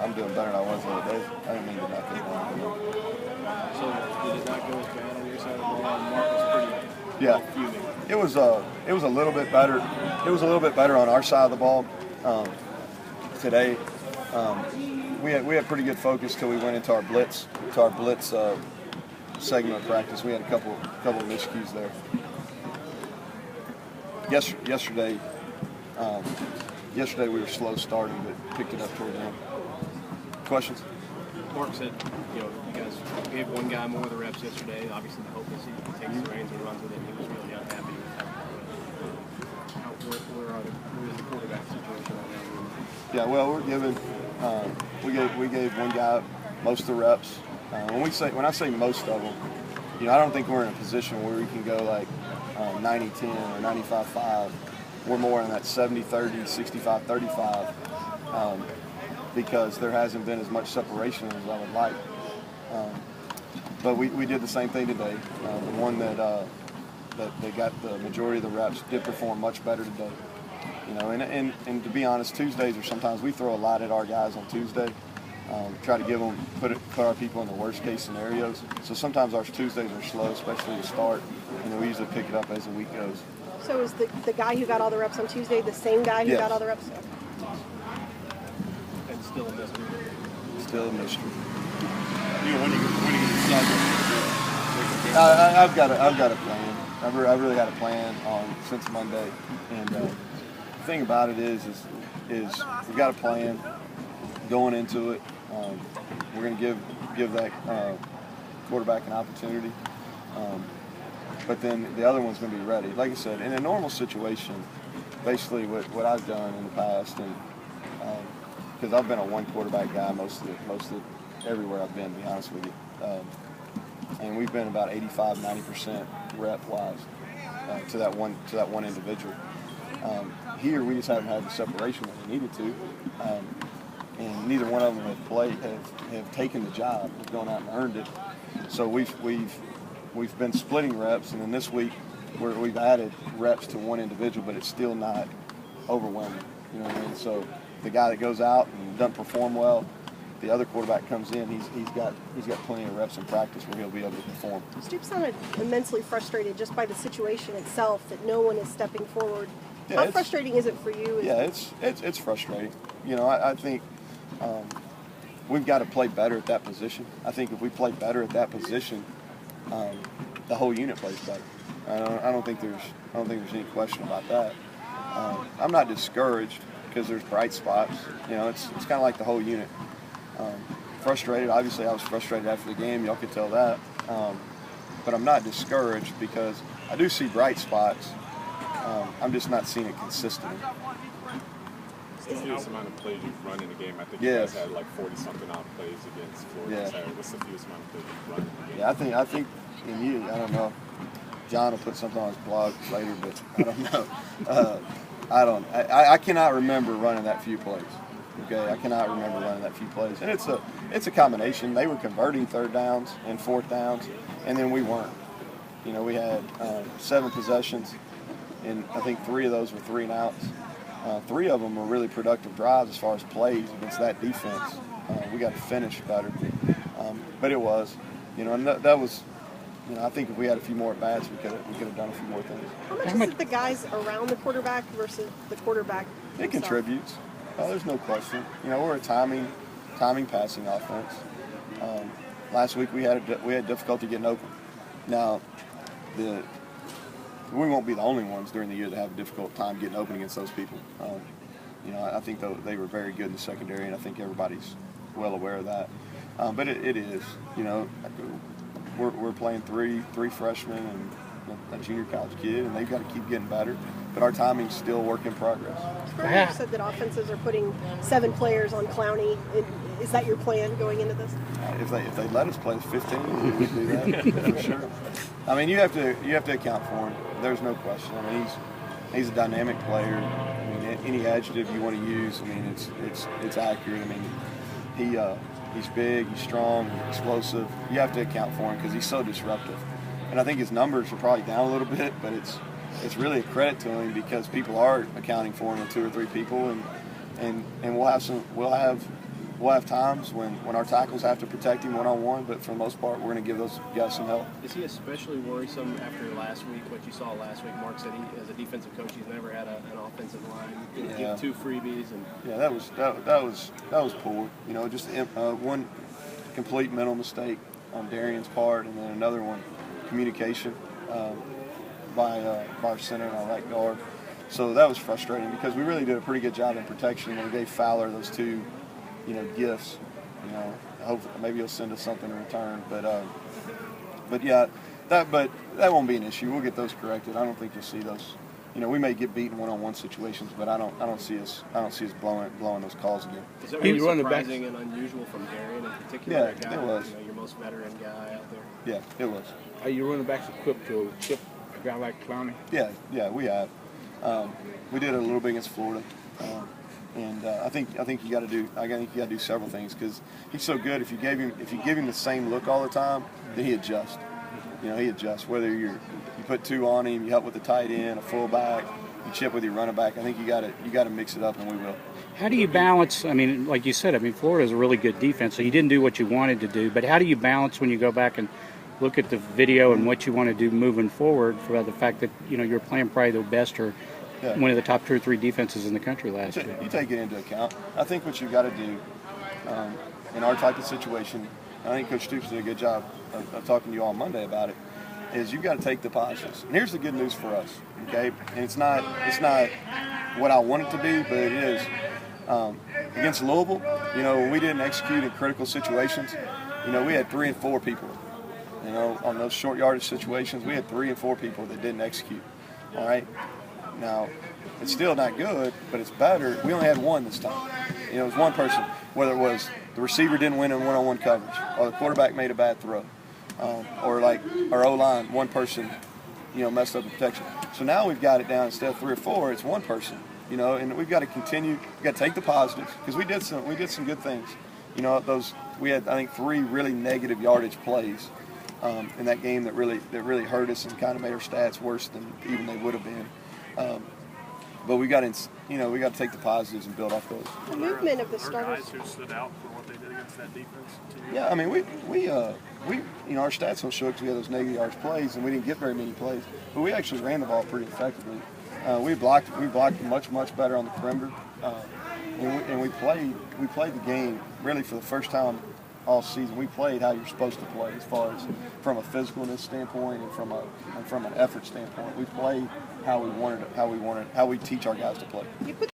I'm doing better than I was the other day. I didn't mean to knock it down. So did it not go as bad on your side of the ball? Mark was pretty fuming. It was a little bit better. It was a little bit better on our side of the ball today. We had pretty good focus till we went into our blitz segment of practice. We had a couple of miscues there. Yesterday we were slow starting, but picked it up toward the end. Questions? Mark said, you guys gave one guy more of the reps yesterday. Obviously, the hope is he takes the reins and runs with it. He was really unhappy with where is the quarterback situation right now? Yeah, well, we gave one guy most of the reps. When I say most of them, I don't think we're in a position where we can go like 90-10 or 95-5. We're more in that 70-30, 65-35 because there hasn't been as much separation as I would like. But we did the same thing today. The one that they got the majority of the reps did perform much better today. And to be honest, Tuesdays are sometimes we throw a lot at our guys on Tuesday. Try to give them put our people in the worst case scenarios. So sometimes our Tuesdays are slow, especially to start, and then we usually pick it up as the week goes. So is the guy who got all the reps on Tuesday the same guy who got all the reps? It's still a mystery. Still a mystery. When you decide I've got a plan. I've really had a plan since Monday, and the thing about it is we've got a plan going into it. We're going to give that quarterback an opportunity, but then the other one's going to be ready. Like I said, in a normal situation, basically what I've done in the past, and because I've been a one quarterback guy most of everywhere I've been, to be honest with you, and we've been about 85-90% rep wise to that one individual. Here we just haven't had the separation that we needed to. And neither one of them have taken the job, have gone out and earned it. So we've been splitting reps, and then this week we've added reps to one individual, but it's still not overwhelming. You know what I mean? So the guy that goes out and doesn't perform well, the other quarterback comes in. He's got plenty of reps in practice where he'll be able to perform. Stoop sounded immensely frustrated just by the situation itself that no one is stepping forward. Yeah, how frustrating is it for you? It's frustrating. I think we've got to play better at that position. I think if we play better at that position, the whole unit plays better. I don't think there's any question about that. I'm not discouraged because there's bright spots. It's kind of like the whole unit. Frustrated. Obviously, I was frustrated after the game. Y'all could tell that. But I'm not discouraged because I do see bright spots. I'm just not seeing it consistently. What's the fewest amount of plays you've run in a game? I think you guys had like 40-something odd plays against Florida Saturday. What's the fewest amount of plays you've run in a game? Yeah, I think I don't know. John will put something on his blog later, but I don't know. I cannot remember running that few plays. Okay, I cannot remember running that few plays, and it's a combination. They were converting third downs and fourth downs, and then we weren't. We had 7 possessions, and I think 3 of those were 3 and outs. 3 of them were really productive drives as far as plays against that defense. We got to finish better, but it was, and that was. I think if we had a few more at bats, we could have done a few more things. How much is it the guys around the quarterback versus the quarterback himself? It contributes. There's no question. We're a timing passing offense. Last week we had difficulty getting open. Now, we won't be the only ones during the year that have a difficult time getting open against those people. I think they were very good in the secondary, and I think everybody's well aware of that. But it is. We're playing three freshmen and a junior college kid, and they've got to keep getting better. But our timing's still a work in progress. You said that offenses are putting 7 players on Clowney. Is that your plan going into this? If they let us play 15, we would do that for sure. I mean, you have to account for him. There's no question. I mean, he's a dynamic player. I mean, any adjective you want to use, I mean, it's accurate. I mean, he's big, he's strong, explosive. You have to account for him because he's so disruptive. And I think his numbers are probably down a little bit, but it's really a credit to him because people are accounting for him with 2 or 3 people, and we'll have we'll have times when our tackles have to protect him one-on-one, but for the most part, we're going to give those guys some help. Is he especially worrisome after last week, what you saw last week? Mark said he, as a defensive coach, he's never had an offensive line. Give 2 freebies. And yeah, that was poor. You know, just one complete mental mistake on Darian's part, and then another one, communication by our center and our right guard. So that was frustrating because we really did a pretty good job in protection, and we gave Fowler those 2, you know, gifts. You know, hopefully maybe he'll send us something in return. But yeah, that won't be an issue. We'll get those corrected. I don't think you'll see those. You know, we may get beaten one-on-one situations, but I don't see us blowing those calls again. Is that really surprising and unusual from Darian in particular? Yeah, a guy, it was. You know, your most veteran guy out there. Yeah, it was. Are you running backs equipped to chip a guy like Clowney? Yeah, we have. We did it a little bit against Florida, and I think you got to do several things because he's so good. If you give him the same look all the time, then he adjusts. You know, he adjusts. Whether you put 2 on him, you help with the tight end, a fullback, you chip with your running back. I think you got to mix it up, and we will. How do you balance? I mean, like you said, Florida's a really good defense, so you didn't do what you wanted to do. But how do you balance when you go back and look at the video and what you want to do moving forward for the fact that, you know, you're playing probably the best or one of the top 2 or 3 defenses in the country last year? You take it into account. I think what you've got to do in our type of situation, I think Coach Stoops did a good job of talking to you on Monday about it, is you've got to take the positives. And here's the good news for us, okay? And it's not what I want it to be, but it is. Against Louisville, you know, when we didn't execute in critical situations, you know, we had 3 and 4 people. You know, on those short yardage situations, we had 3 and 4 people that didn't execute. All right? Now, it's still not good, but it's better. We only had 1 this time. You know, it was 1 person, whether it was the receiver didn't win in one-on-one coverage, or the quarterback made a bad throw, or like our O-line, 1 person, you know, messed up the protection. So now we've got it down, instead of 3 or 4, it's 1 person. You know, and we've got to continue. We've got to take the positives because we did some good things. You know, we had, I think, 3 really negative yardage plays in that game that really hurt us and kind of made our stats worse than even they would have been. But we got to take the positives and build off those. The movement of the starters. Guys who stood out for what they did against that defense. Yeah, I mean, we you know, our stats don't show because we had those negative yards plays and we didn't get very many plays, but we actually ran the ball pretty effectively. We blocked much better on the perimeter, and we played the game really for the first time all season. We played how you're supposed to play, as far as from a physicalness standpoint and from an effort standpoint. We played how we teach our guys to play.